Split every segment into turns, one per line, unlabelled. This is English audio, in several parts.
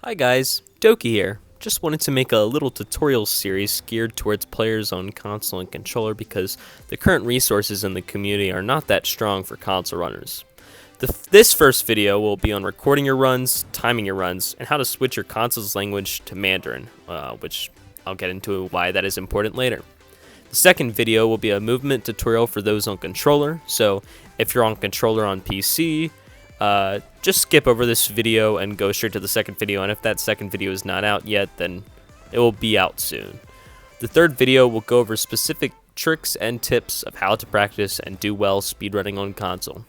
Hi guys, Doki here. Just wanted to make a little tutorial series geared towards players on console and controller because the current resources in the community are not that strong for console runners. This first video will be on recording your runs, timing your runs, and how to switch your console's language to Mandarin, which I'll get into why that is important later. The second video will be a movement tutorial for those on controller, so if you're on controller on PC, just skip over this video and go straight to the second video, and if that second video is not out yet, then it will be out soon. The third video will go over specific tricks and tips of how to practice and do well speedrunning on console.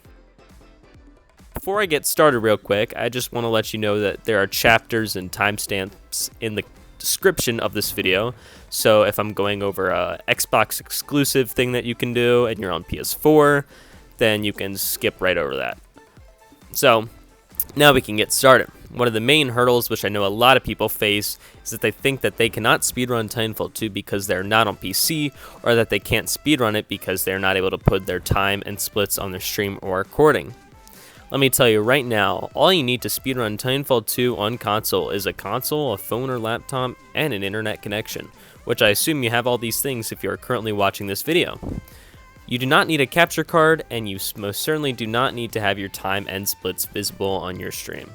Before I get started real quick, I just want to let you know that there are chapters and timestamps in the description of this video, so if I'm going over a Xbox exclusive thing that you can do and you're on PS4, then you can skip right over that. So, now we can get started. One of the main hurdles which I know a lot of people face is that they think that they cannot speedrun Titanfall 2 because they're not on PC, or that they can't speedrun it because they're not able to put their time and splits on their stream or recording. Let me tell you right now, all you need to speedrun Titanfall 2 on console is a console, a phone or laptop, and an internet connection, which I assume you have all these things if you are currently watching this video. You do not need a capture card, and you most certainly do not need to have your time and splits visible on your stream.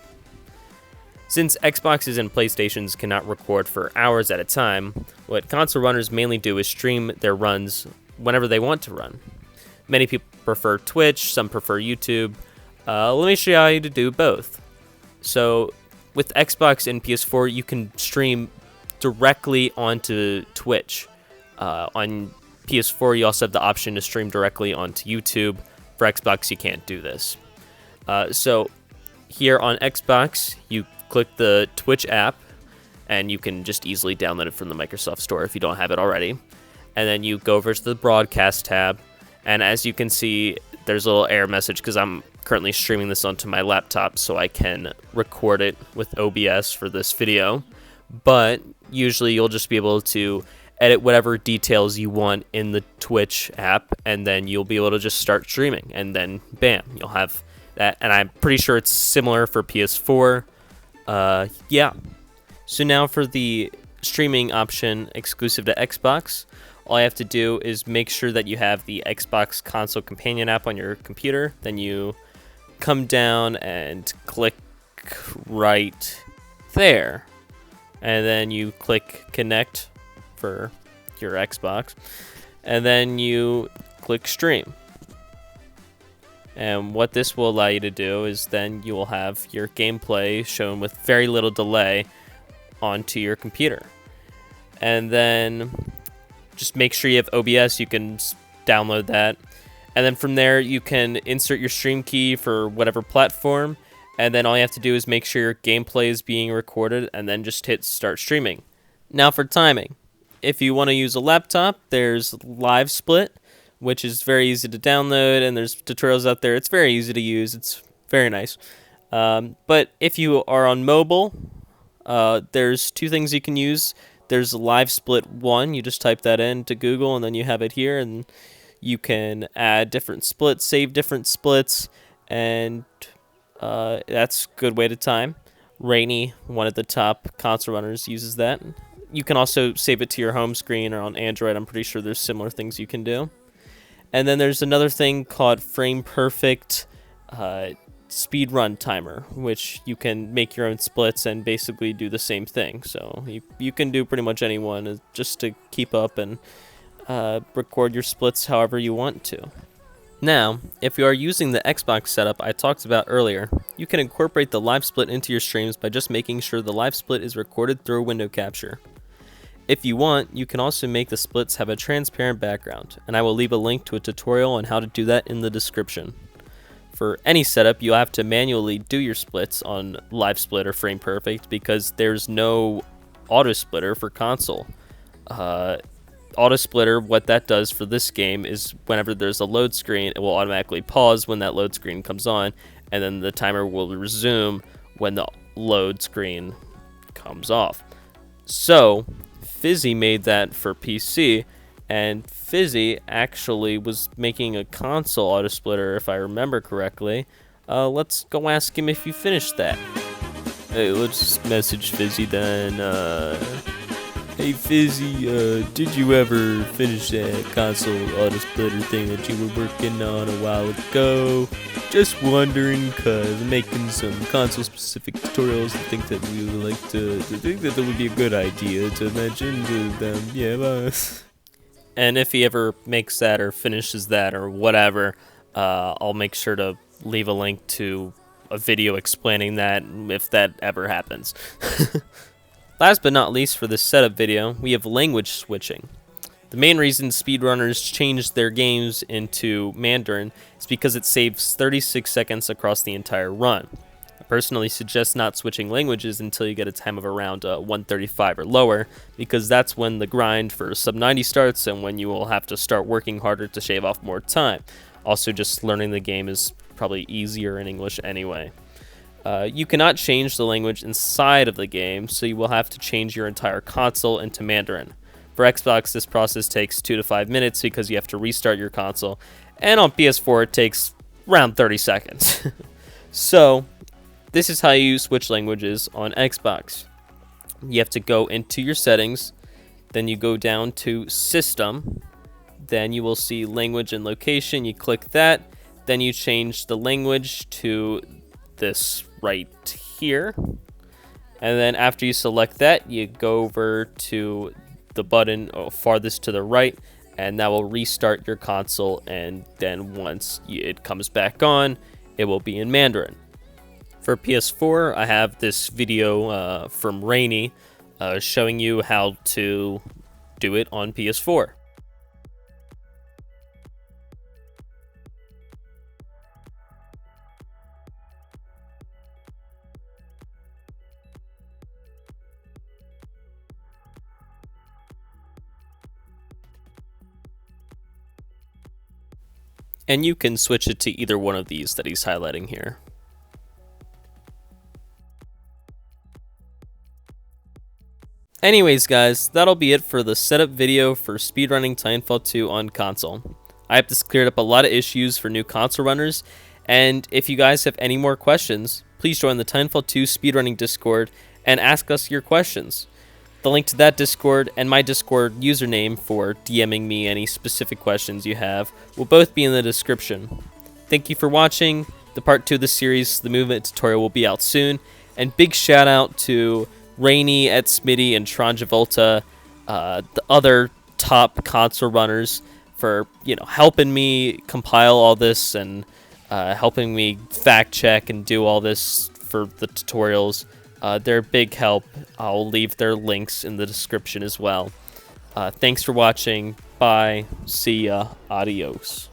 Since Xboxes and PlayStations cannot record for hours at a time, what console runners mainly do is stream their runs whenever they want to run. Many people prefer Twitch, some prefer YouTube. Let me show you how to do both. So with Xbox and PS4, you can stream directly onto Twitch. On PS4, you also have the option to stream directly onto YouTube. For Xbox, you can't do this. So here on Xbox, you click the Twitch app, and you can just easily download it from the Microsoft Store if you don't have it already. And then you go over to the broadcast tab, and as you can see, there's a little error message because I'm currently streaming this onto my laptop, so I can record it with OBS for this video. But usually you'll just be able to edit whatever details you want in the Twitch app, and then you'll be able to just start streaming, and then bam, you'll have that. And I'm pretty sure it's similar for PS4. Yeah. So now for the streaming option exclusive to Xbox, all you have to do is make sure that you have the Xbox Console Companion app on your computer. Then you come down and click right there, and then you click connect for your Xbox, and then you click stream. And what this will allow you to do is then you will have your gameplay shown with very little delay onto your computer. And then just make sure you have OBS, you can download that. And then from there you can insert your stream key for whatever platform, and then all you have to do is make sure your gameplay is being recorded and then just hit start streaming. Now for timing. If you want to use a laptop, there's Live Split, which is very easy to download, and there's tutorials out there. It's very easy to use. It's very nice. But if you are on mobile, there's two things you can use. There's Live Split 1. You just type that into Google, and then you have it here, and you can add different splits, save different splits, and that's a good way to time. Rainy, one of the top console runners, uses that. You can also save it to your home screen, or on Android. I'm pretty sure there's similar things you can do. And then there's another thing called Frame Perfect Speedrun Timer, which you can make your own splits and basically do the same thing. So you can do pretty much any one just to keep up and record your splits however you want to. Now, if you are using the Xbox setup I talked about earlier, you can incorporate the live split into your streams by just making sure the live split is recorded through a window capture. If you want, you can also make the splits have a transparent background, and I will leave a link to a tutorial on how to do that in the description. For any setup, you'll have to manually do your splits on Live Split or Frame Perfect because there's no Autosplitter for console. Autosplitter, what that does for this game is whenever there's a load screen, it will automatically pause when that load screen comes on, and then the timer will resume when the load screen comes off. So Fizzy made that for PC, and Fizzy actually was making a console Autosplitter, if I remember correctly. Let's go ask him if you finished that. Hey, let's message Fizzy then. Hey Fizzy, did you ever finish that console Autosplitter thing that you were working on a while ago? Just wondering, cause I'm making some console specific tutorials. I think that we would like to think that would be a good idea to mention to them. Yeah, bye. And if he ever makes that or finishes that or whatever, I'll make sure to leave a link to a video explaining that if that ever happens. Last but not least for this setup video, we have language switching. The main reason speedrunners changed their games into Mandarin is because it saves 36 seconds across the entire run. I personally suggest not switching languages until you get a time of around 135 or lower, because that's when the grind for sub 90 starts and when you will have to start working harder to shave off more time. Also, just learning the game is probably easier in English anyway. You cannot change the language inside of the game, so you will have to change your entire console into Mandarin. For Xbox, this process takes 2 to 5 minutes because you have to restart your console, and on PS4 it takes around 30 seconds. So, this is how you switch languages on Xbox. You have to go into your settings, then you go down to System, then you will see Language and Location, you click that, then you change the language to this right here, and then after you select that, you go over to the button farthest to the right, and that will restart your console, and then once it comes back on, it will be in Mandarin. For PS4, I have this video from Rainy showing you how to do it on PS4. And you can switch it to either one of these that he's highlighting here. Anyways guys, that'll be it for the setup video for speedrunning Titanfall 2 on console. I hope this cleared up a lot of issues for new console runners, and if you guys have any more questions, please join the Titanfall 2 speedrunning Discord and ask us your questions. The link to that Discord and my Discord username for DMing me any specific questions you have will both be in the description. Thank you for watching. The part 2 of the series, the movement tutorial, will be out soon. And big shout out to Rainy, etsmitty, and Tranjavolta, the other top console runners, for helping me compile all this and helping me fact check and do all this for the tutorials. They're a big help. I'll leave their links in the description as well. Thanks for watching. Bye. See ya. Adios.